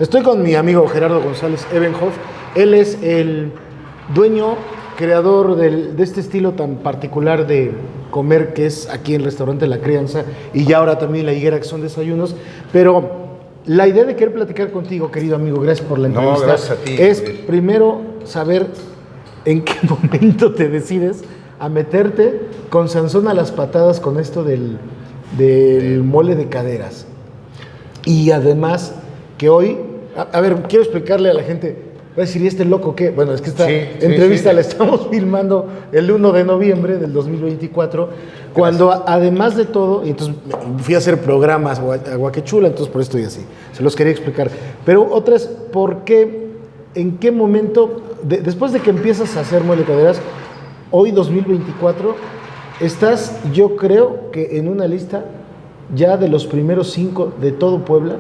Estoy con mi amigo Gerardo González Ebenhoff. Él es el dueño, creador de este estilo tan particular de comer que es aquí en el restaurante La Crianza y ya ahora también La Higuera, que son desayunos. Pero la idea de querer platicar contigo, querido amigo, gracias por la entrevista. No, gracias a ti. Es primero saber en qué momento te decides a meterte con Sansón a las patadas con esto del mole de caderas. Y además que hoy, a ver, quiero explicarle a la gente, va a decir, ¿y este loco qué? Bueno, es que esta entrevista la estamos filmando el 1 de noviembre del 2024, cuando además de todo, y entonces fui a hacer programas a Guaquechula, entonces por eso estoy así, se los quería explicar. Pero otras, ¿por qué, en qué momento, después de que empiezas a hacer mole de caderas, hoy 2024, estás, yo creo que en una lista ya de los primeros 5 de todo Puebla,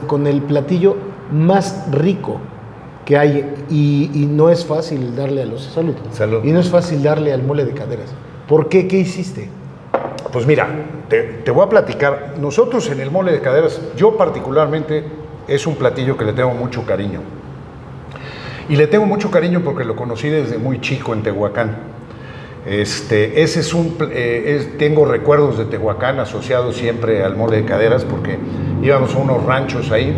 con el platillo más rico que hay, y no es fácil darle a los salud. Y no es fácil darle al mole de caderas. ¿Por qué? ¿Qué hiciste? Pues mira, te voy a platicar. Nosotros en el mole de caderas, yo particularmente, es un platillo que le tengo mucho cariño. Y le tengo mucho cariño porque lo conocí desde muy chico en Tehuacán. Tengo recuerdos de Tehuacán asociados siempre al mole de caderas porque íbamos a unos ranchos ahí.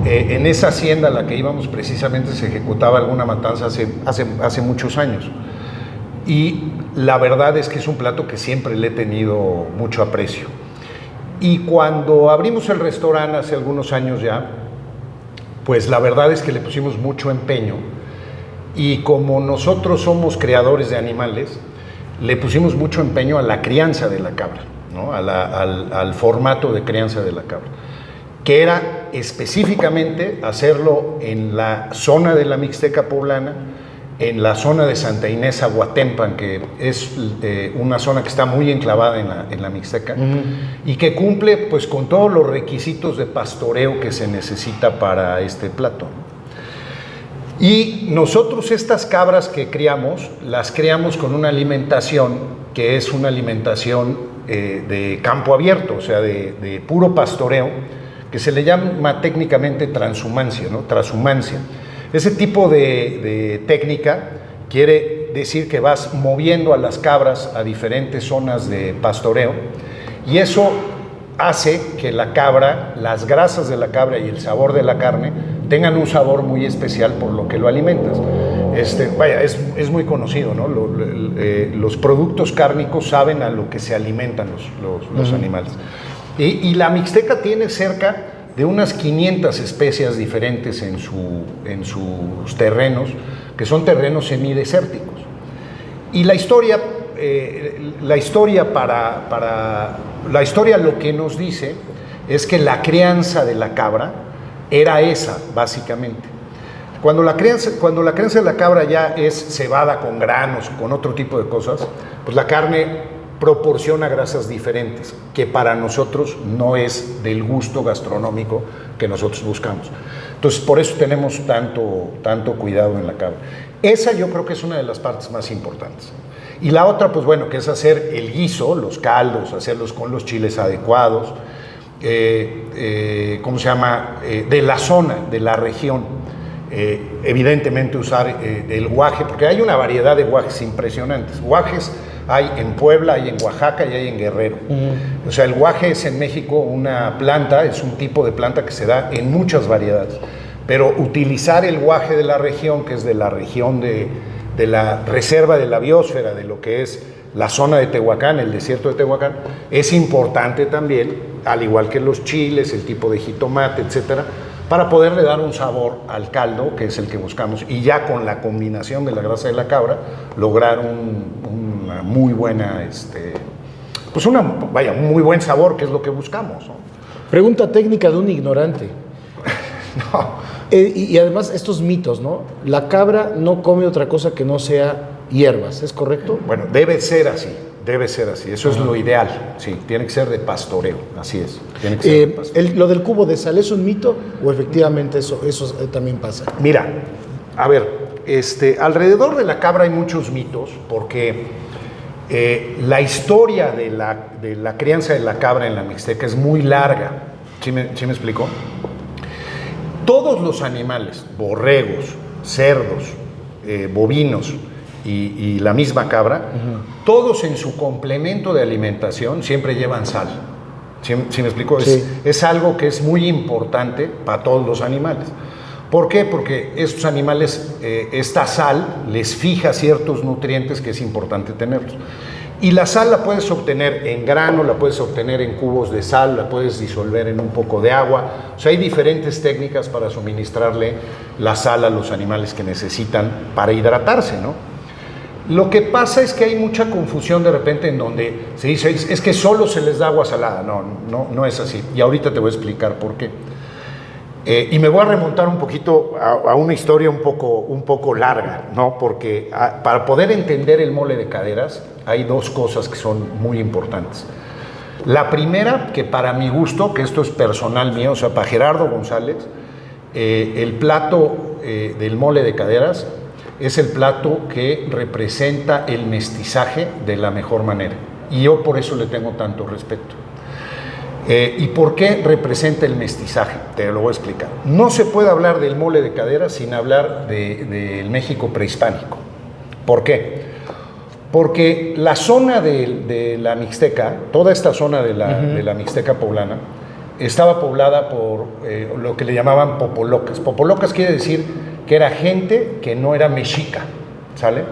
En esa hacienda a la que íbamos precisamente se ejecutaba alguna matanza hace muchos años. Y la verdad es que es un plato que siempre le he tenido mucho aprecio. Y cuando abrimos el restaurante hace algunos años ya, pues la verdad es que le pusimos mucho empeño. Y como nosotros somos creadores de animales, le pusimos mucho empeño a la crianza de la cabra, ¿no? al formato de crianza de la cabra, que era específicamente hacerlo en la zona de la Mixteca poblana, en la zona de Santa Inés Aguatempan, que es una zona que está muy enclavada en la Mixteca, y que cumple pues con todos los requisitos de pastoreo que se necesita para este plato. Y nosotros estas cabras que criamos, las criamos con una alimentación que es una alimentación de campo abierto, o sea, de puro pastoreo, que se le llama técnicamente transhumancia, ¿no? Transhumancia. Ese tipo de técnica quiere decir que vas moviendo a las cabras a diferentes zonas de pastoreo y eso hace que la cabra, las grasas de la cabra y el sabor de la carne tengan un sabor muy especial por lo que lo alimentas. Es muy conocido, ¿no? Los productos cárnicos saben a lo que se alimentan los animales. Y la Mixteca tiene cerca de unas 500 especies diferentes en sus terrenos, que son terrenos semidesérticos. Y la historia lo que nos dice es que la crianza de la cabra era esa, básicamente. Cuando la crianza de la cabra ya es cebada con granos, con otro tipo de cosas, pues la carne proporciona grasas diferentes, que para nosotros no es del gusto gastronómico que nosotros buscamos. Entonces, por eso tenemos tanto cuidado en la cabra. Esa yo creo que es una de las partes más importantes. Y la otra, pues bueno, que es hacer el guiso, los caldos, hacerlos con los chiles adecuados, ¿cómo se llama? De la zona, de la región. Evidentemente usar el guaje, porque hay una variedad de guajes impresionantes. Guajes hay en Puebla, hay en Oaxaca y hay en Guerrero. O sea, el guaje es en México una planta, es un tipo de planta que se da en muchas variedades. Pero utilizar el guaje de la región, que es de la región de la reserva de la biosfera, de lo que es la zona de Tehuacán, el desierto de Tehuacán, es importante también, al igual que los chiles, el tipo de jitomate, etcétera, para poderle dar un sabor al caldo, que es el que buscamos, y ya con la combinación de la grasa de la cabra, lograr una muy buena, un muy buen sabor, que es lo que buscamos, ¿no? Pregunta técnica de un ignorante. No. Y además estos mitos, ¿no? La cabra no come otra cosa que no sea hierbas, ¿es correcto? Bueno, debe ser así, eso es lo ideal, sí, tiene que ser de pastoreo, así es. Tiene que ser de pastoreo. ¿Lo del cubo de sal es un mito o efectivamente eso también pasa? Mira, a ver, alrededor de la cabra hay muchos mitos porque la historia de la crianza de la cabra en la Mixteca es muy larga, ¿sí me explico? Todos los animales, borregos, cerdos, bovinos y la misma cabra, todos en su complemento de alimentación siempre llevan sal. ¿Sí me explico? Sí. Es algo que es muy importante para todos los animales. ¿Por qué? Porque estos animales, esta sal les fija ciertos nutrientes que es importante tenerlos. Y la sal la puedes obtener en grano, la puedes obtener en cubos de sal, la puedes disolver en un poco de agua. O sea, hay diferentes técnicas para suministrarle la sal a los animales que necesitan para hidratarse, ¿no? Lo que pasa es que hay mucha confusión de repente en donde se dice, es que solo se les da agua salada. No es así. Y ahorita te voy a explicar por qué. Y me voy a remontar un poquito a una historia un poco larga, ¿no? Porque para poder entender el mole de caderas hay dos cosas que son muy importantes. La primera, que para mi gusto, que esto es personal mío, o sea, para Gerardo González, el plato del mole de caderas es el plato que representa el mestizaje de la mejor manera. Y yo por eso le tengo tanto respeto. ¿Y por qué representa el mestizaje? Te lo voy a explicar. No se puede hablar del mole de caderas sin hablar del México prehispánico. ¿Por qué? Porque la zona de la Mixteca, toda esta zona de la Mixteca poblana, estaba poblada por lo que le llamaban popolocas. Popolocas quiere decir que era gente que no era mexica, ¿sale?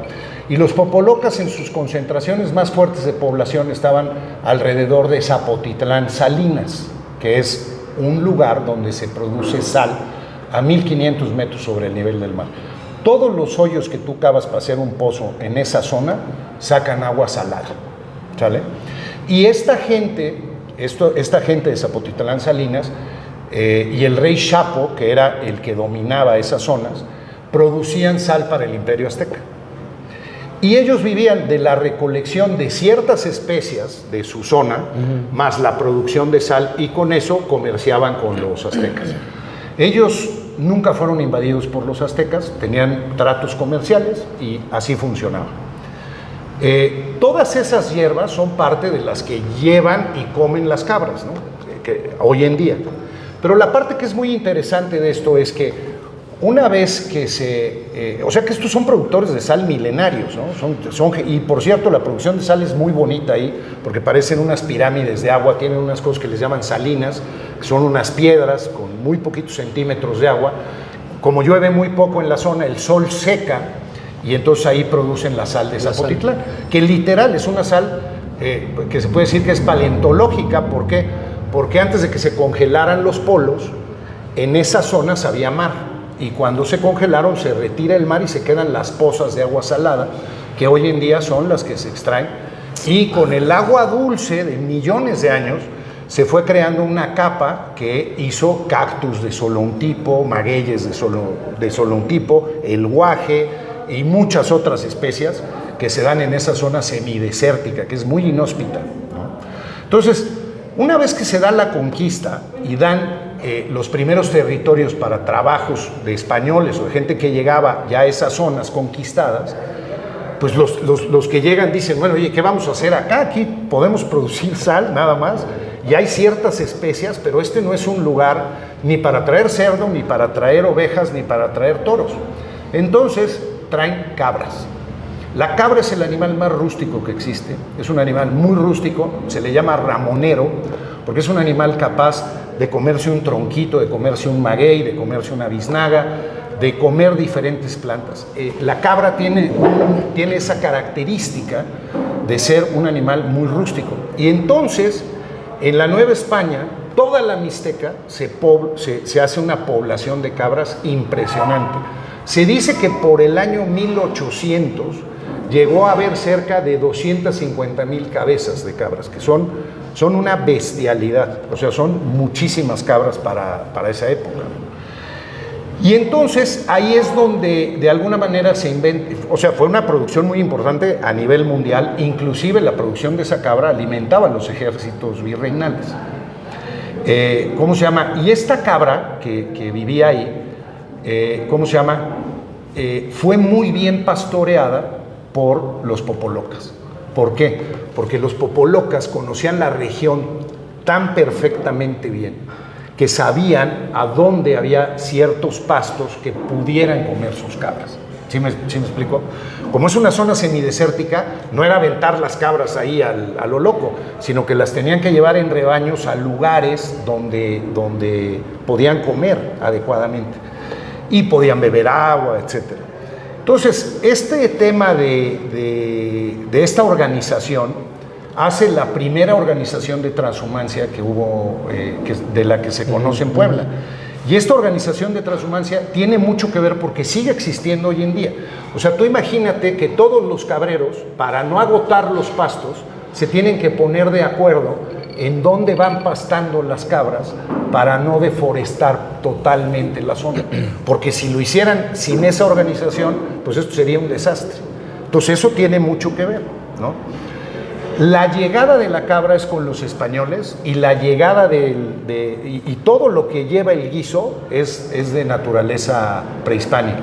Y los popolocas en sus concentraciones más fuertes de población estaban alrededor de Zapotitlán Salinas, que es un lugar donde se produce sal a 1500 metros sobre el nivel del mar. Todos los hoyos que tú cavas para hacer un pozo en esa zona sacan agua salada, ¿sale? Y esta gente de Zapotitlán Salinas y el rey Chapo, que era el que dominaba esas zonas, producían sal para el Imperio Azteca. Y ellos vivían de la recolección de ciertas especias de su zona, más la producción de sal, y con eso comerciaban con los aztecas. Ellos nunca fueron invadidos por los aztecas, tenían tratos comerciales y así funcionaba. Todas esas hierbas son parte de las que llevan y comen las cabras, ¿no? Hoy en día. Pero la parte que es muy interesante de esto es que una vez que o sea que estos son productores de sal milenarios, ¿no? Y por cierto, la producción de sal es muy bonita ahí, porque parecen unas pirámides de agua, tienen unas cosas que les llaman salinas, que son unas piedras con muy poquitos centímetros de agua. Como llueve muy poco en la zona, el sol seca, y entonces ahí producen la sal de Zapotitlán, que literal es una sal que se puede decir que es paleontológica. ¿Por qué? Porque antes de que se congelaran los polos, en esa zona había mar. Y cuando se congelaron, se retira el mar y se quedan las pozas de agua salada, que hoy en día son las que se extraen. Y con el agua dulce de millones de años, se fue creando una capa que hizo cactus de solo un tipo, magueyes de solo un tipo, el guaje y muchas otras especies que se dan en esa zona semidesértica, que es muy inhóspita, ¿no? Entonces, una vez que se da la conquista y dan los primeros territorios para trabajos de españoles o de gente que llegaba ya a esas zonas conquistadas, pues los que llegan dicen, bueno, oye, ¿qué vamos a hacer acá? Aquí podemos producir sal nada más, y hay ciertas especias, pero este no es un lugar ni para traer cerdo, ni para traer ovejas, ni para traer toros. Entonces traen cabras. La cabra es el animal más rústico que existe, es un animal muy rústico, se le llama ramonero, porque es un animal capaz de comerse un tronquito, de comerse un maguey, de comerse una biznaga, de comer diferentes plantas. La cabra tiene esa característica de ser un animal muy rústico. Y entonces, en la Nueva España, toda la Mixteca se hace una población de cabras impresionante. Se dice que por el año 1800 llegó a haber cerca de 250,000 cabezas de cabras, que son una bestialidad, o sea, son muchísimas cabras para esa época. Y entonces ahí es donde de alguna manera se inventa, o sea, fue una producción muy importante a nivel mundial, inclusive la producción de esa cabra alimentaba a los ejércitos virreinales. ¿Cómo se llama? Y esta cabra que vivía ahí, ¿cómo se llama? Fue muy bien pastoreada por los popolocas. ¿Por qué? Porque los popolocas conocían la región tan perfectamente bien que sabían a dónde había ciertos pastos que pudieran comer sus cabras. ¿Sí me explico? Como es una zona semidesértica, no era aventar las cabras ahí a lo loco, sino que las tenían que llevar en rebaños a lugares donde podían comer adecuadamente y podían beber agua, etc. Entonces, este tema de esta organización hace la primera organización de transhumancia que hubo, de la que se conoce en Puebla. Y esta organización de transhumancia tiene mucho que ver porque sigue existiendo hoy en día. O sea, tú imagínate que todos los cabreros, para no agotar los pastos, se tienen que poner de acuerdo en dónde van pastando las cabras para no deforestar totalmente la zona. Porque si lo hicieran sin esa organización, pues esto sería un desastre. Entonces eso tiene mucho que ver, ¿no? La llegada de la cabra es con los españoles y la llegada y todo lo que lleva el guiso es de naturaleza prehispánica.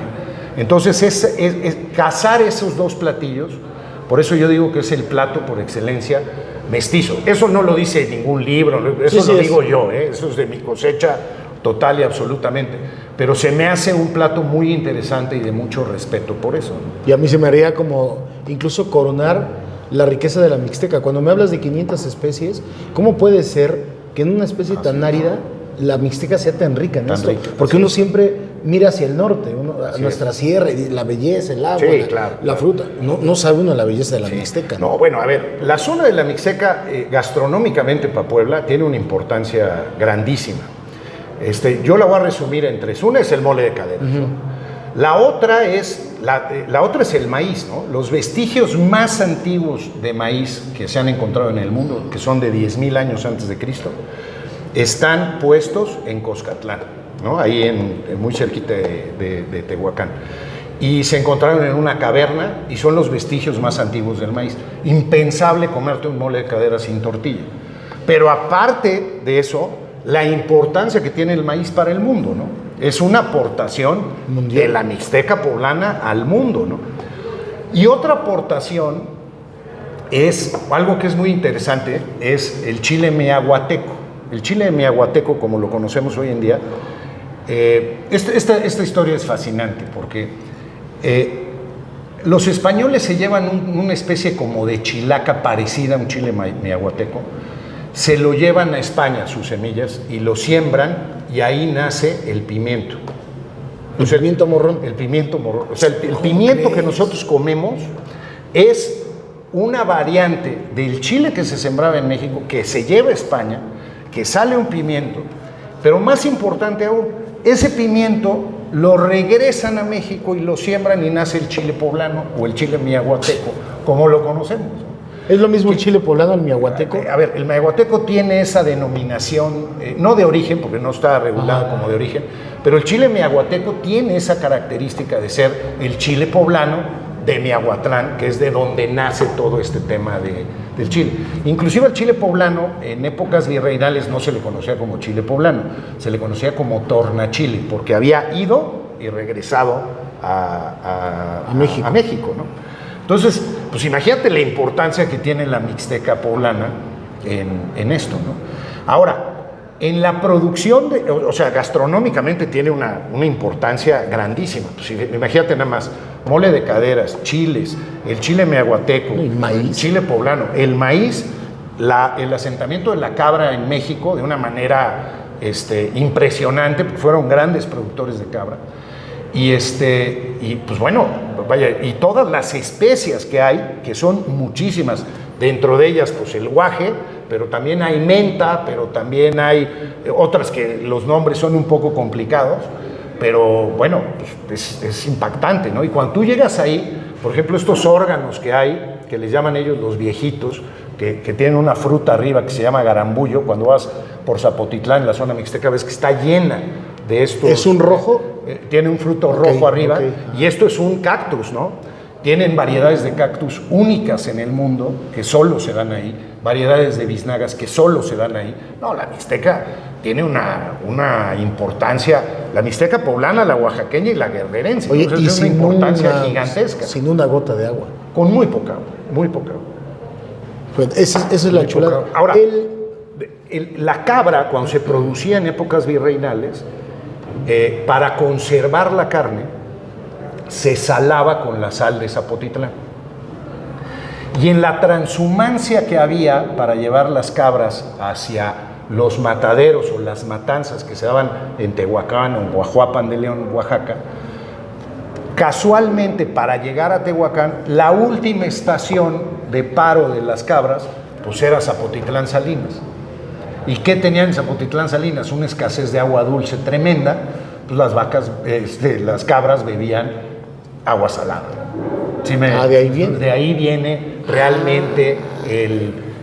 Entonces es cazar esos dos platillos, por eso yo digo que es el plato por excelencia mestizo. Eso no lo dice ningún libro, eso lo digo yo, eso es de mi cosecha total y absolutamente. Pero se me hace un plato muy interesante y de mucho respeto por eso, ¿no? Y a mí se me haría como incluso coronar la riqueza de la Mixteca. Cuando me hablas de 500 especies, ¿cómo puede ser que en una especie tan árida la Mixteca sea tan rica en esto? Porque uno siempre mira hacia el norte, a nuestra sierra, y la belleza, el agua, la fruta. No sabe uno la belleza de la Mixteca. No, bueno, a ver, la zona de la Mixteca, gastronómicamente para Puebla, tiene una importancia grandísima. Yo la voy a resumir en tres. Una es el mole de caderas, ¿no? La otra es el maíz, ¿no? Los vestigios más antiguos de maíz que se han encontrado en el mundo, que son de 10,000 años antes de Cristo, están puestos en Coscatlán, ¿no? Ahí muy cerquita de Tehuacán. Y se encontraron en una caverna y son los vestigios más antiguos del maíz. Impensable comerte un mole de cadera sin tortilla. Pero aparte de eso, la importancia que tiene el maíz para el mundo, ¿no? Es una aportación mundial de la Mixteca poblana al mundo, ¿no? Y otra aportación es algo que es muy interesante, es el chile miahuateco. El chile miahuateco, como lo conocemos hoy en día, esta historia es fascinante porque los españoles se llevan una especie como de chilaca parecida a un chile miahuateco, se lo llevan a España, sus semillas, y lo siembran, y ahí nace el pimiento. ¿El pimiento morrón? El pimiento morrón. O sea, el pimiento que nosotros comemos es una variante del chile que se sembraba en México, que se lleva a España, que sale un pimiento, pero más importante aún, ese pimiento lo regresan a México y lo siembran y nace el chile poblano o el chile miahuateco, como lo conocemos. ¿Es lo mismo el chile poblano al miahuateco? A ver, el miahuateco tiene esa denominación, no de origen, porque no está regulado como de origen, pero el chile miahuateco tiene esa característica de ser el chile poblano de Miahuatlán, que es de donde nace todo este tema del chile. Inclusive el chile poblano, en épocas virreinales no se le conocía como chile poblano, se le conocía como tornachile, porque había ido y regresado a México, ¿no? Entonces, pues imagínate la importancia que tiene la Mixteca poblana en esto, ¿no? Ahora, en la producción, o sea, gastronómicamente tiene una importancia grandísima. Pues imagínate nada más, mole de caderas, chiles, el chile miahuateco, el maíz, chile poblano, el maíz, el asentamiento de la cabra en México de una manera impresionante, porque fueron grandes productores de cabra. Y pues bueno, vaya, y todas las especias que hay, que son muchísimas, dentro de ellas pues el guaje, pero también hay menta, pero también hay otras que los nombres son un poco complicados, pero bueno, pues es impactante, ¿no? Y cuando tú llegas ahí, por ejemplo, estos órganos que hay, que les llaman ellos los viejitos, que tienen una fruta arriba que se llama garambullo, cuando vas por Zapotitlán, en la zona mixteca, ves que está llena de estos. ¿Es un rojo? Tiene un fruto rojo arriba, y esto es un cactus, ¿no? Tienen variedades de cactus únicas en el mundo, que solo se dan ahí, variedades de biznagas que solo se dan ahí. No, la mixteca tiene una importancia, la mixteca poblana, la oaxaqueña y la guerrerense. Oye, entonces, y es una importancia gigantesca. Sin una gota de agua. Con muy poca agua, muy poca agua. Pues esa es la chulada. Ahora, la cabra, cuando se producía en épocas virreinales, para conservar la carne, se salaba con la sal de Zapotitlán. Y en la transhumancia que había para llevar las cabras hacia los mataderos o las matanzas que se daban en Tehuacán o en Guajuapan de León, Oaxaca, casualmente para llegar a Tehuacán, la última estación de paro de las cabras, pues era Zapotitlán Salinas. ¿Y qué tenían en Zapotitlán Salinas? Una escasez de agua dulce tremenda, pues las cabras bebían agua salada. ¿Sí de ahí viene. De ahí viene realmente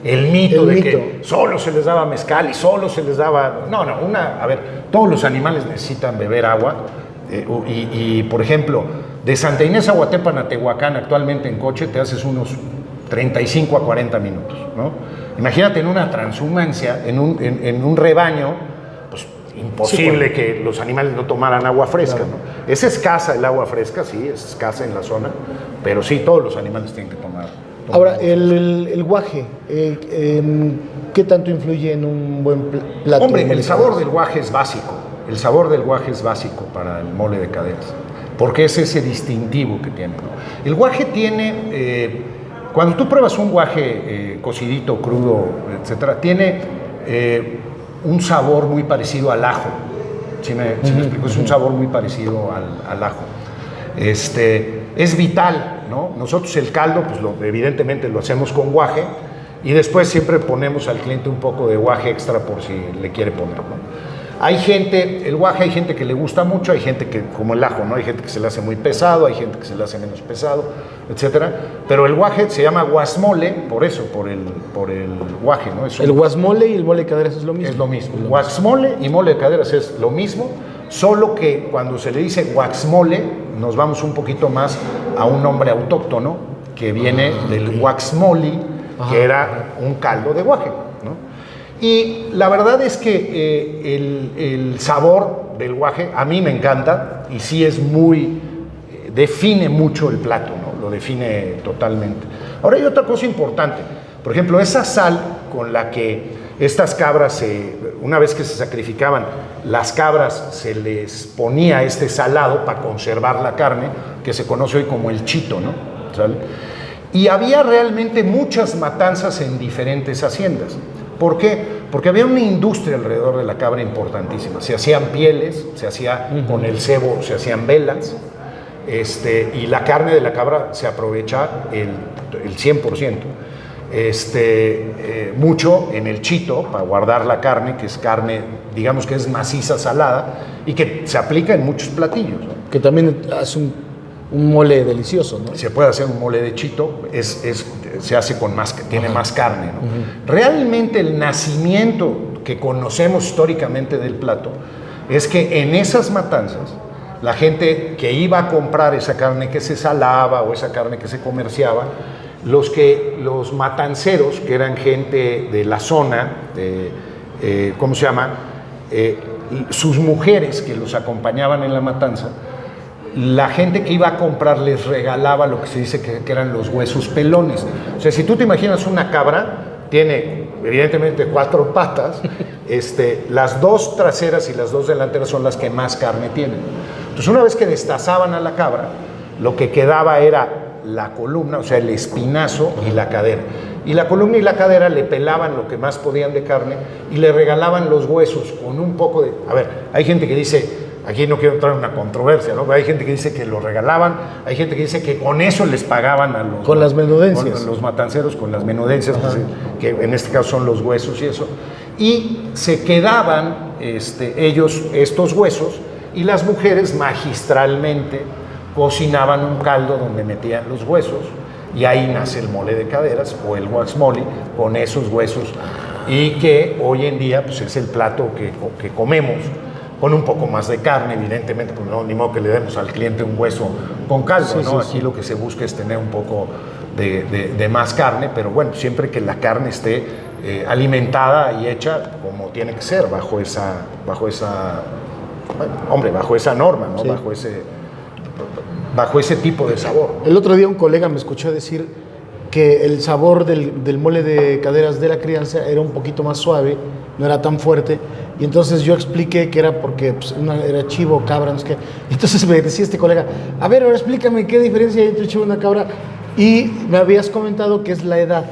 el mito de que solo se les daba mezcal y solo se les daba... A ver, todos los animales necesitan beber agua. Y, por ejemplo, de Santa Inés a Huatepan a Tehuacán actualmente en coche te haces unos 35 a 40 minutos, ¿no? Imagínate en una transhumancia, en un rebaño, pues imposible que los animales no tomaran agua fresca, claro. ¿No? Es escasa el agua fresca, sí, es escasa en la zona, pero sí, todos los animales tienen que tomar. Ahora, el guaje, ¿qué tanto influye en un buen plato? Hombre, el sabor del guaje es básico. El sabor del guaje es básico para el mole de caderas, porque es ese distintivo que tiene, ¿no? El guaje tiene, cuando tú pruebas un guaje cocidito, crudo, etcétera, tiene un sabor muy parecido al ajo. ¿Sí me explico? Es un sabor muy parecido al ajo. Es vital, ¿no? Nosotros el caldo, pues evidentemente lo hacemos con guaje y después siempre ponemos al cliente un poco de guaje extra por si le quiere poner, ¿no? El guaje hay gente que le gusta mucho, hay gente que, como el ajo, ¿no? Hay gente que se le hace muy pesado, hay gente que se le hace menos pesado, etcétera. Pero el guaje se llama guasmole por eso, por el guaje, ¿no? El guasmole y el mole de caderas es lo mismo. Es lo mismo. Guasmole y mole de caderas es lo mismo, solo que cuando se le dice guasmole, nos vamos un poquito más a un nombre autóctono que viene del guaxmoli, que era un caldo de guaje, ¿no? Y la verdad es que el sabor del guaje a mí me encanta y sí es define mucho el plato, ¿no? Lo define totalmente. Ahora hay otra cosa importante, por ejemplo, esa sal con la que estas cabras, una vez que se sacrificaban, las cabras se les ponía este salado para conservar la carne, que se conoce hoy como el chito, ¿no? ¿Sale? Y había realmente muchas matanzas en diferentes haciendas. ¿Por qué? Porque había una industria alrededor de la cabra importantísima. Se hacían pieles, se hacía con el cebo, se hacían velas, y la carne de la cabra se aprovecha el 100%. Mucho en el chito, para guardar la carne, que es carne, digamos que es maciza, salada, y que se aplica en muchos platillos, ¿no? Que también hace un mole delicioso, ¿no? Se puede hacer un mole de chito, se hace tiene más carne, ¿no? Realmente el nacimiento que conocemos históricamente del plato es que en esas matanzas la gente que iba a comprar esa carne que se salaba o esa carne que se comerciaba, los matanceros, que eran gente de la zona, ¿cómo se llama? Sus mujeres que los acompañaban en la matanza, la gente que iba a comprar les regalaba lo que se dice que eran los huesos pelones. O sea, si tú te imaginas una cabra, tiene evidentemente 4 patas, las 2 traseras y las 2 delanteras son las que más carne tienen. Entonces, una vez que destazaban a la cabra, lo que quedaba era la columna, o sea, el espinazo y la cadera. Y la columna y la cadera le pelaban lo que más podían de carne y le regalaban los huesos con un poco de... A ver, hay gente que dice... Aquí no quiero entrar en una controversia, ¿no? Pero hay gente que dice que lo regalaban, hay gente que dice que con eso les pagaban a los... Con las menudencias. Con los matanceros, con las menudencias, que en este caso son los huesos y eso. Y se quedaban ellos estos huesos y las mujeres magistralmente cocinaban un caldo donde metían los huesos y ahí nace el mole de caderas o el guaxmole con esos huesos y que hoy en día pues, es el plato que comemos. Con un poco más de carne, evidentemente, pues no, ni modo que le demos al cliente un hueso con caldo, sí, ¿no? Sí, aquí lo que se busca es tener un poco de más carne, pero bueno, siempre que la carne esté alimentada y hecha como tiene que ser, bajo esa norma, ¿no? Sí. Bajo ese tipo de sabor, ¿no? El otro día un colega me escuchó decir que el sabor del mole de caderas de la crianza era un poquito más suave no era tan fuerte. Y entonces yo expliqué que era porque pues, era chivo, cabra, no sé qué. Entonces me decía este colega, a ver, ahora explícame qué diferencia hay entre chivo y una cabra. Y me habías comentado que es la edad.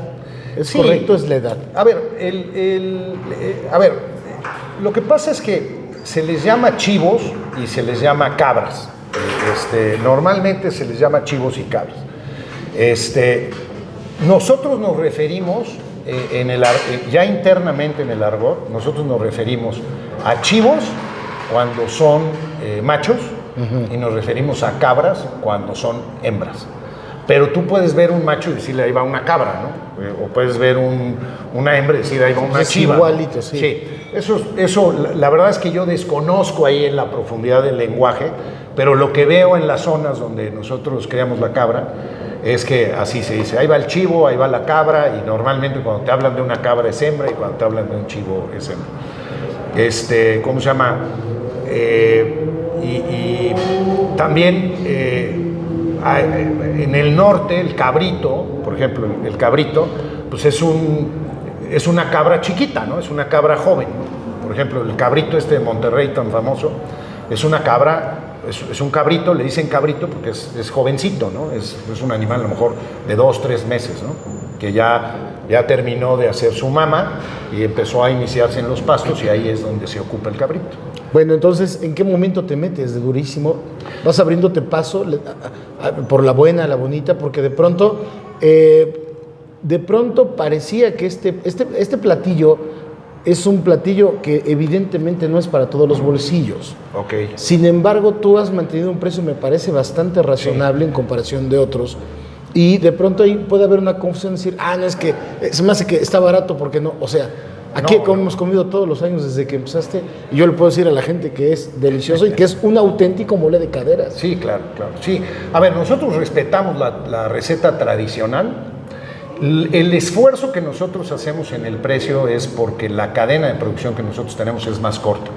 ¿Es correcto? Es la edad. A ver, lo que pasa es que se les llama chivos y se les llama cabras. Normalmente se les llama chivos y cabras. Nosotros nos referimos, ya internamente en el argot, nosotros nos referimos a chivos cuando son machos y nos referimos a cabras cuando son hembras. Pero tú puedes ver un macho y decirle ahí va una cabra, ¿no? O puedes ver una hembra y decir ahí va una chiva. Igualito, sí. Sí. Eso, la verdad es que yo desconozco ahí en la profundidad del lenguaje, pero lo que veo en las zonas donde nosotros criamos la cabra es que así se dice, ahí va el chivo, ahí va la cabra, y normalmente cuando te hablan de una cabra es hembra y cuando te hablan de un chivo es hembra. ¿Cómo se llama? Y también en el norte el cabrito, por ejemplo, el cabrito, pues es una cabra chiquita, ¿no? Es una cabra joven. Por ejemplo, el cabrito de Monterrey tan famoso, es una cabra, es un cabrito, le dicen cabrito porque es jovencito, ¿no? Es un animal a lo mejor de 2, 3 meses, ¿no? Que ya terminó de hacer su mama y empezó a iniciarse en los pastos, y ahí es donde se ocupa el cabrito. Bueno, entonces, ¿en qué momento te metes de durísimo? Vas abriéndote paso por la buena, la bonita, porque de pronto parecía que este platillo es un platillo que evidentemente no es para todos los bolsillos. Okay. Sin embargo, tú has mantenido un precio, me parece, bastante razonable en comparación de otros. Y de pronto ahí puede haber una confusión, decir, no, es que se me hace que está barato porque no, o sea, aquí hemos comido todos los años desde que empezaste, y yo le puedo decir a la gente que es delicioso y que es un auténtico mole de caderas. Sí, claro, sí. A ver, nosotros respetamos la receta tradicional. El esfuerzo que nosotros hacemos en el precio es porque la cadena de producción que nosotros tenemos es más corta.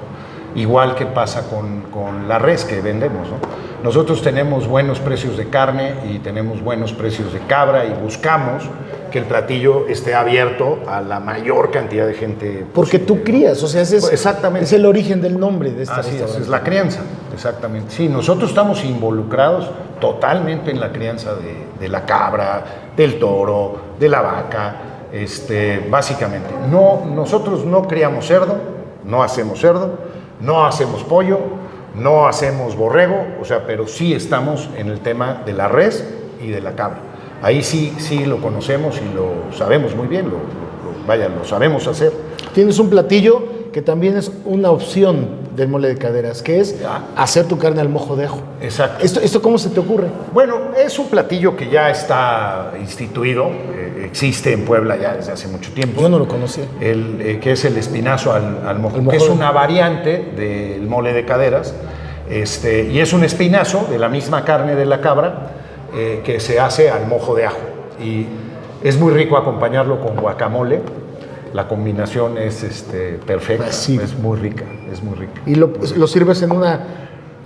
Igual que pasa con la res que vendemos, ¿no? Nosotros tenemos buenos precios de carne y tenemos buenos precios de cabra, y buscamos que el platillo esté abierto a la mayor cantidad de gente. Porque tú crías, o sea, exactamente. Es el origen del nombre de este restaurante. Es la crianza, exactamente. Sí, nosotros estamos involucrados totalmente en la crianza de la cabra, del toro, de la vaca, básicamente. Nosotros no criamos cerdo, no hacemos cerdo, no hacemos pollo, no hacemos borrego, o sea, pero sí estamos en el tema de la res y de la cabra. Ahí sí lo conocemos y lo sabemos muy bien, lo sabemos hacer. Tienes un platillo que también es una opción del mole de caderas, que es hacer tu carne al mojo de ajo. Exacto. ¿Esto cómo se te ocurre? Bueno, es un platillo que ya está instituido, existe en Puebla ya desde hace mucho tiempo. Yo no lo conocía. Que es el espinazo al mojo, que es una variante del mole de caderas, y es un espinazo de la misma carne de la cabra, que se hace al mojo de ajo. Y es muy rico acompañarlo con guacamole. La combinación es perfecta, sí. Es muy rica. Y lo sirves en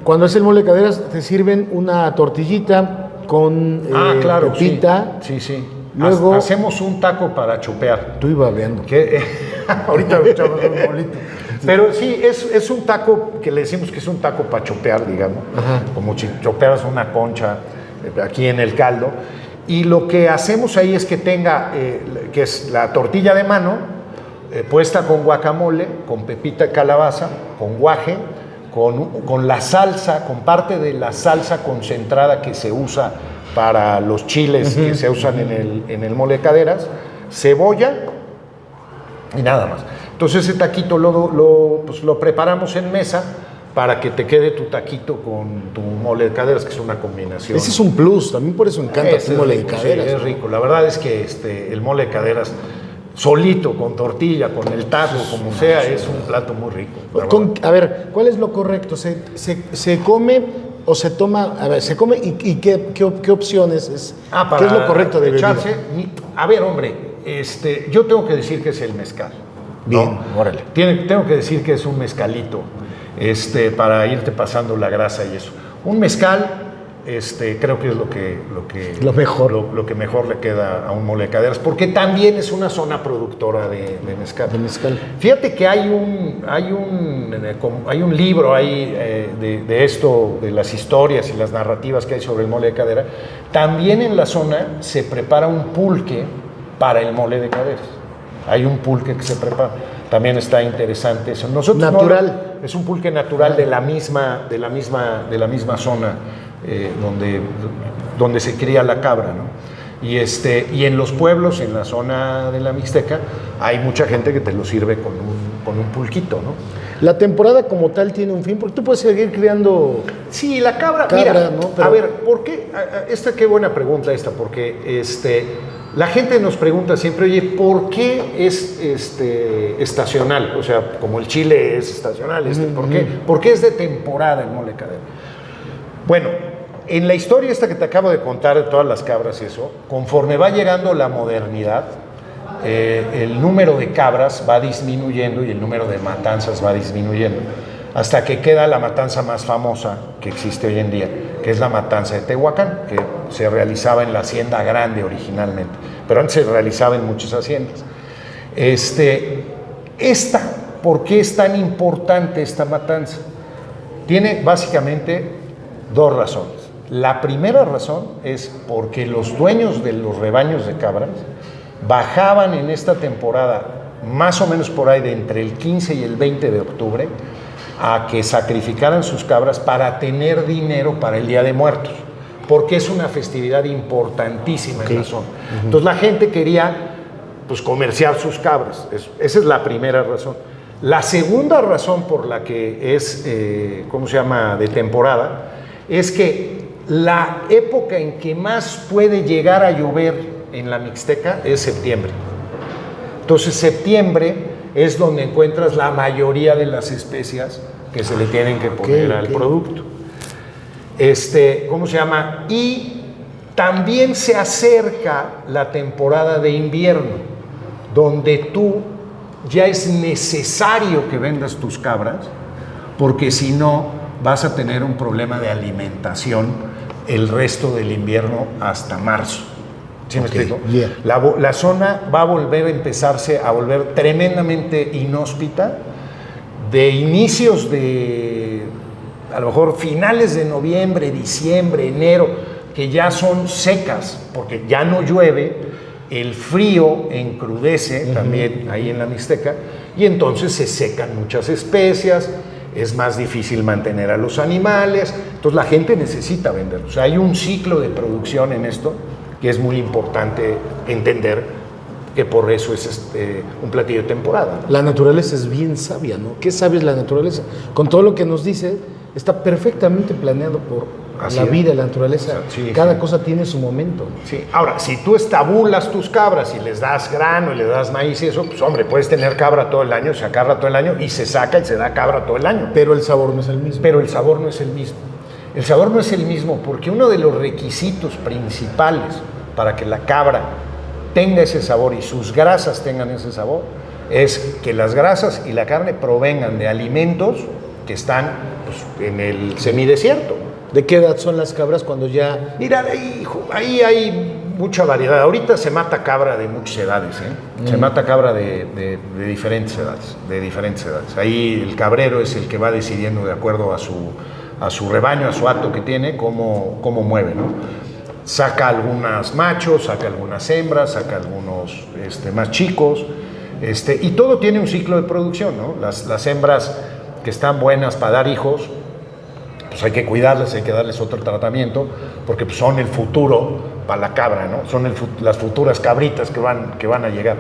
cuando es el mole de caderas, te sirven una tortillita con pepita. Sí. Luego hacemos un taco para chopear. Tú ibas viendo. Ahorita echamos un molito. Pero sí, es un taco que le decimos que es un taco para chopear, digamos. Ajá. Como si chopearas una concha aquí en el caldo. Y lo que hacemos ahí es que tenga, que es la tortilla de mano, puesta con guacamole, con pepita de calabaza, con guaje, con la salsa, con parte de la salsa concentrada que se usa para los chiles que se usan en el mole de caderas, cebolla y nada más. Entonces ese taquito lo preparamos en mesa para que te quede tu taquito con tu mole de caderas, que es una combinación. Ese es un plus, también por eso encanta el mole de caderas. Sí, es rico. La verdad es que el mole de caderas solito, con tortilla, con el taco, como sea, es un plato muy rico. A ver, ¿cuál es lo correcto? ¿Se come o se toma? A ver, ¿se come y qué opciones es? ¿Qué es lo correcto de echarse? A ver, hombre, yo tengo que decir que es el mezcal. Bien, órale. Tengo que decir que es un mezcalito, para irte pasando la grasa y eso. Un mezcal creo que es Lo mejor. lo que mejor le queda a un mole de caderas, porque también es una zona productora de mezcal. De mezcal. Fíjate que hay un libro ahí de esto, de las historias y las narrativas que hay sobre el mole de cadera. También en la zona se prepara un pulque para el mole de caderas. Hay un pulque que se prepara. También está interesante eso. Natural. Es un pulque natural de la misma zona donde se cría la cabra, ¿no? Y en los pueblos, en la zona de la Mixteca, hay mucha gente que te lo sirve con un pulquito, ¿no? La temporada como tal tiene un fin, porque tú puedes seguir criando. Sí, la cabra, mira, ¿no? Pero, a ver, ¿por qué? Qué buena pregunta esta, porque la gente nos pregunta siempre, oye, ¿por qué es estacional? O sea, como el chile es estacional, ¿por qué es de temporada el mole de cadera? Bueno, en la historia esta que te acabo de contar de todas las cabras y eso, conforme va llegando la modernidad, el número de cabras va disminuyendo y el número de matanzas va disminuyendo, hasta que queda la matanza más famosa que existe hoy en día, que es la matanza de Tehuacán, que se realizaba en la Hacienda Grande originalmente, pero antes se realizaba en muchas haciendas. ¿Por qué es tan importante esta matanza? Tiene básicamente dos razones. La primera razón es porque los dueños de los rebaños de cabras bajaban en esta temporada, más o menos por ahí de entre el 15 y el 20 de octubre, a que sacrificaran sus cabras para tener dinero para el Día de Muertos, porque es una festividad importantísima en la zona. Entonces la gente quería comerciar sus cabras. Esa es la primera razón. La segunda razón por la que es, de temporada, es que la época en que más puede llegar a llover en la Mixteca es septiembre. Entonces septiembre es donde encuentras la mayoría de las especias que se le tienen que poner al producto. Y también se acerca la temporada de invierno, donde tú ya es necesario que vendas tus cabras, porque si no vas a tener un problema de alimentación el resto del invierno hasta marzo. ¿Sí me explico? Yeah. La zona va a empezarse a volver tremendamente inhóspita de inicios de, a lo mejor finales de noviembre, diciembre, enero, que ya son secas, porque ya no llueve, el frío encrudece también ahí en la Mixteca, y entonces se secan muchas especias, es más difícil mantener a los animales, entonces la gente necesita venderlos. O sea, hay un ciclo de producción en esto que es muy importante entender, que por eso es un platillo de temporada. La naturaleza es bien sabia, ¿no? ¿Qué sabia es la naturaleza? Con todo lo que nos dice, está perfectamente planeado por la vida, la naturaleza. O sea, cada cosa tiene su momento. Sí. Ahora, si tú estabulas tus cabras y les das grano y les das maíz y eso, pues hombre, puedes tener cabra todo el año, sacarla todo el año y se saca y se da cabra todo el año. Pero el sabor no es el mismo. Pero el sabor no es el mismo. El sabor no es el mismo porque uno de los requisitos principales para que la cabra tenga ese sabor y sus grasas tengan ese sabor es que las grasas y la carne provengan de alimentos que están en el semidesierto. ¿De qué edad son las cabras cuando ya...? Mira, ahí hay mucha variedad. Ahorita se mata cabra de muchas edades, ¿eh? Se mata cabra de diferentes edades. Ahí el cabrero es el que va decidiendo de acuerdo a su rebaño, a su hato que tiene, cómo mueve, ¿no? Saca algunas machos, saca algunas hembras, saca algunos más chicos, y todo tiene un ciclo de producción, ¿no? Las hembras que están buenas para dar hijos, pues hay que cuidarlas, hay que darles otro tratamiento, porque pues, son el futuro para la cabra, ¿no? Son las futuras cabritas que van a llegar.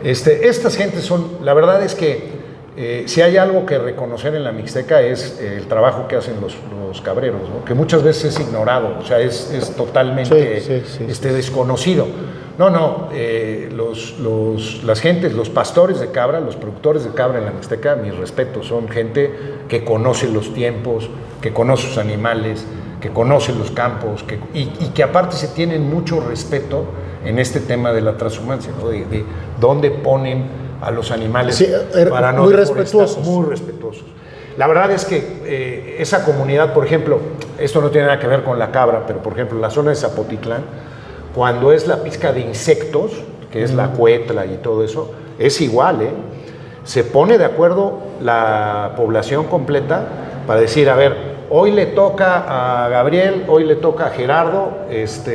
Estas gentes son, la verdad es que si hay algo que reconocer en la Mixteca es el trabajo que hacen los cabreros, ¿no? Que muchas veces es ignorado, o sea, es totalmente desconocido. Las gentes, los pastores de cabra, los productores de cabra en la Mixteca, mis respetos, son gente que conoce los tiempos, que conoce sus animales, que conoce los campos, y que aparte se tienen mucho respeto en este tema de la transhumancia, ¿no? De dónde ponen a los animales para no muy respetuosos. Muy respetuosos. La verdad es que esa comunidad, por ejemplo, esto no tiene nada que ver con la cabra, pero por ejemplo, la zona de Zapotitlán, cuando es la pizca de insectos, que es la cuetla y todo eso, es igual, ¿eh? Se pone de acuerdo la población completa para decir, a ver, hoy le toca a Gabriel, hoy le toca a Gerardo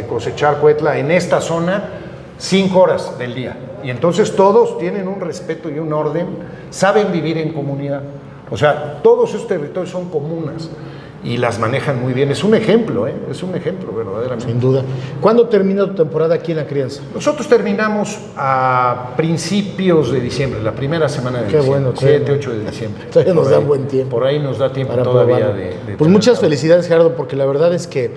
cosechar cuetla en esta zona 5 horas del día. Y entonces todos tienen un respeto y un orden, saben vivir en comunidad. O sea, todos esos territorios son comunas y las manejan muy bien. Es un ejemplo, ¿eh? Es un ejemplo, verdaderamente. Sin duda. ¿Cuándo termina tu temporada aquí en la crianza? Nosotros terminamos a principios de diciembre, la primera semana de diciembre. Bueno, 7, 8 de diciembre. Todavía nos da buen tiempo. Por ahí nos da tiempo para todavía probarlo. de Pues muchas tener- felicidades, Gerardo, porque la verdad es que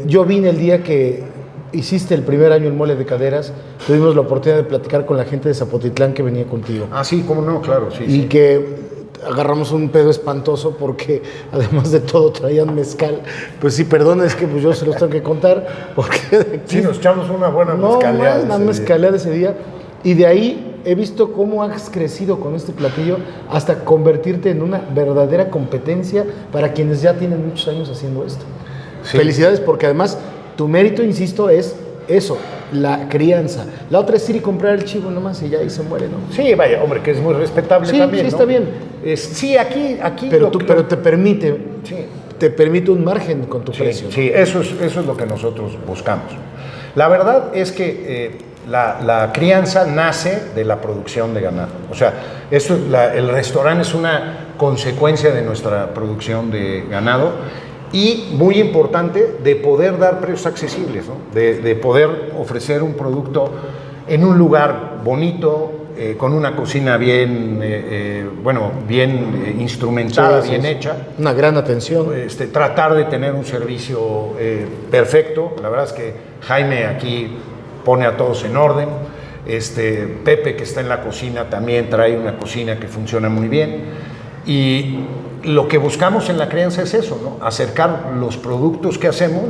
yo vine el día que hiciste el primer año el mole de caderas. Tuvimos la oportunidad de platicar con la gente de Zapotitlán que venía contigo. Ah, sí, cómo no, claro, sí. Y sí. que agarramos un pedo espantoso porque además de todo traían mezcal. Pues sí, perdón, es que pues yo se los tengo que contar porque de aquí Sí, nos echamos una buena no, mezcaleada una ese día. mezcaleada ese día. Y de ahí he visto cómo has crecido con este platillo hasta convertirte en una verdadera competencia para quienes ya tienen muchos años haciendo esto. Sí. Felicidades, porque además tu mérito, insisto, es eso, la crianza. La otra es ir y comprar el chivo nomás y ya ahí se muere, ¿no? Sí, vaya, hombre, que es muy respetable Sí, también, sí, ¿no? está bien. Sí, aquí Pero, lo- pero te permite, Sí. te permite un margen con tu Sí, precio. ¿no? sí, eso es lo que nosotros buscamos. La verdad es que la crianza nace de la producción de ganado. O sea, el restaurante es una consecuencia de nuestra producción de ganado y, muy importante, de poder dar precios accesibles, ¿no? De poder ofrecer un producto en un lugar bonito, con una cocina bien, bien instrumentada, Sí, sí, bien sí. hecha. Una gran atención. Tratar de tener un servicio perfecto. La verdad es que Jaime aquí pone a todos en orden. Pepe, que está en la cocina, también trae una cocina que funciona muy bien. Y lo que buscamos en la crianza es eso, ¿no? Acercar los productos que hacemos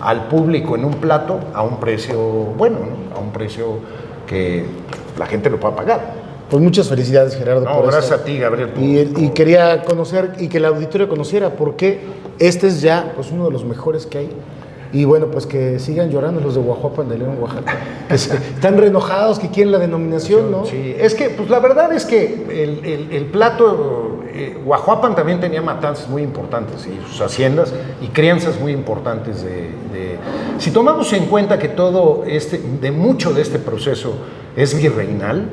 al público en un plato a un precio bueno, ¿no? A un precio que la gente lo pueda pagar. Pues muchas felicidades, Gerardo. No, por gracias eso. a ti, Gabriel. Y quería conocer y que el auditorio conociera por qué este es ya pues, uno de los mejores que hay. Y bueno, pues que sigan llorando los de Guajuapan de León, Oaxaca. Están reenojados que quieren la denominación, ¿no? Sí, es que, pues la verdad es que el plato, Guajuapan también tenía matanzas muy importantes y sus haciendas y crianzas muy importantes si tomamos en cuenta que de mucho de este proceso es virreinal,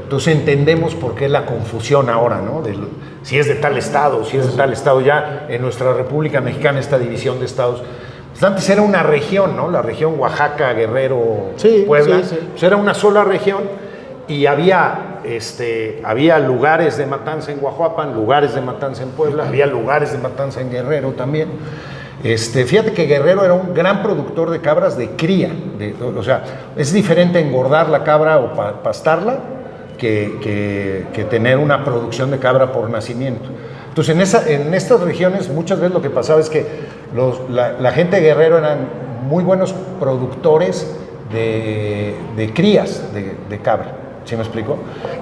entonces entendemos por qué la confusión ahora, ¿no? Si es de tal estado, si es de tal estado. Ya en nuestra República Mexicana esta división de estados, pues antes era una región, ¿no? La región Oaxaca, Guerrero, Sí, Puebla, sí, sí. pues era una sola región y había lugares de matanza en Guajuapan, lugares de matanza en Puebla, había lugares de matanza en Guerrero también. Fíjate que Guerrero era un gran productor de cabras de cría, o sea, es diferente engordar la cabra o pastarla que tener una producción de cabra por nacimiento. Entonces, en estas regiones muchas veces lo que pasaba es que la gente de Guerrero eran muy buenos productores de crías de cabra, ¿sí me explico?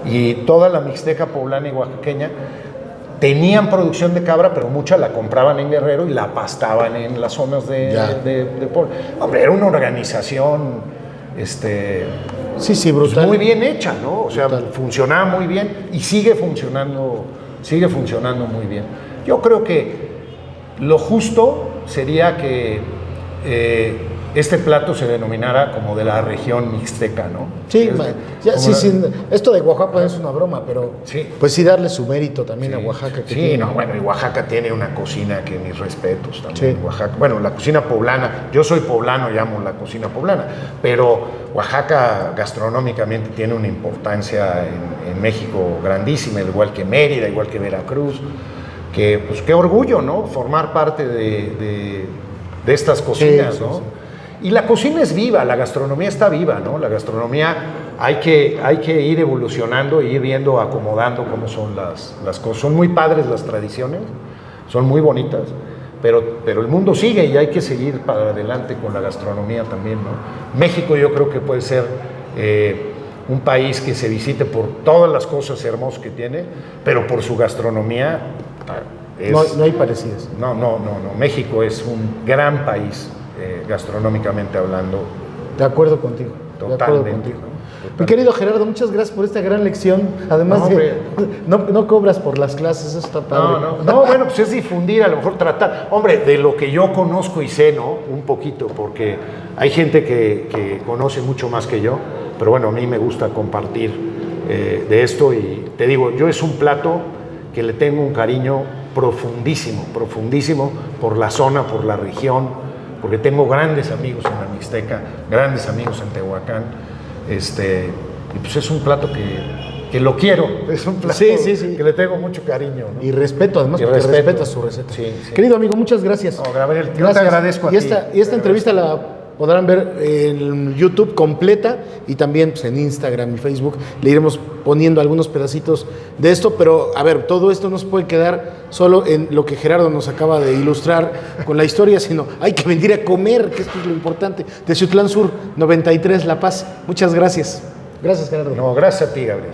Y toda la mixteca poblana y oaxaqueña tenían producción de cabra, pero mucha la compraban en Guerrero y la pastaban en las zonas de Puebla. Hombre, era una organización Sí, brutal. muy bien hecha, ¿no? O sea, Brutal. funcionaba muy bien y sigue funcionando muy bien. Yo creo que lo justo sería que este plato se denominara como de la región mixteca, ¿no? Sí, Como esto de Oaxaca es una broma, pero Sí. pues sí darle su mérito también a Oaxaca. que Sí, tiene- no, bueno, y Oaxaca tiene una cocina que mis respetos también. Sí. Oaxaca, bueno, la cocina poblana, yo soy poblano, llamo la cocina poblana, pero Oaxaca gastronómicamente tiene una importancia en México grandísima, igual que Mérida, igual que Veracruz, que pues qué orgullo, ¿no? Formar parte de estas cocinas, Sí, sí, ¿no? sí. Y la cocina es viva, la gastronomía está viva, ¿no? La gastronomía hay que ir evolucionando e ir viendo, acomodando cómo son las cosas. Son muy padres las tradiciones, son muy bonitas, pero el mundo sigue y hay que seguir para adelante con la gastronomía también, ¿no? México yo creo que puede ser un país que se visite por todas las cosas hermosas que tiene, pero por su gastronomía No hay parecidas. No. México es un gran país, gastronómicamente hablando. De acuerdo contigo. Totalmente. Mi querido Gerardo, muchas gracias por esta gran lección. Además, no cobras por las clases, eso está padre. No, bueno, pues es difundir, a lo mejor tratar, hombre, de lo que yo conozco y sé, ¿no? Un poquito, porque hay gente que conoce mucho más que yo, pero bueno, a mí me gusta compartir de esto y te digo, yo es un plato que le tengo un cariño profundísimo por la zona, por la región, porque tengo grandes amigos en la Mixteca, grandes amigos en Tehuacán, y pues es un plato que lo quiero, es un plato que le tengo mucho cariño, ¿no? Y respeto, además, porque respetas su receta. Sí. Querido amigo, muchas gracias. No, Gabriel, yo te agradezco a ti. Y esta entrevista la podrán ver en YouTube completa y también pues, en Instagram y Facebook. Le iremos poniendo algunos pedacitos de esto, pero a ver, todo esto no se puede quedar solo en lo que Gerardo nos acaba de ilustrar con la historia, sino hay que venir a comer, que esto es lo importante. De Ciutlán Sur, 93, La Paz. Muchas gracias. Gracias, Gerardo. No, gracias a ti, Gabriel.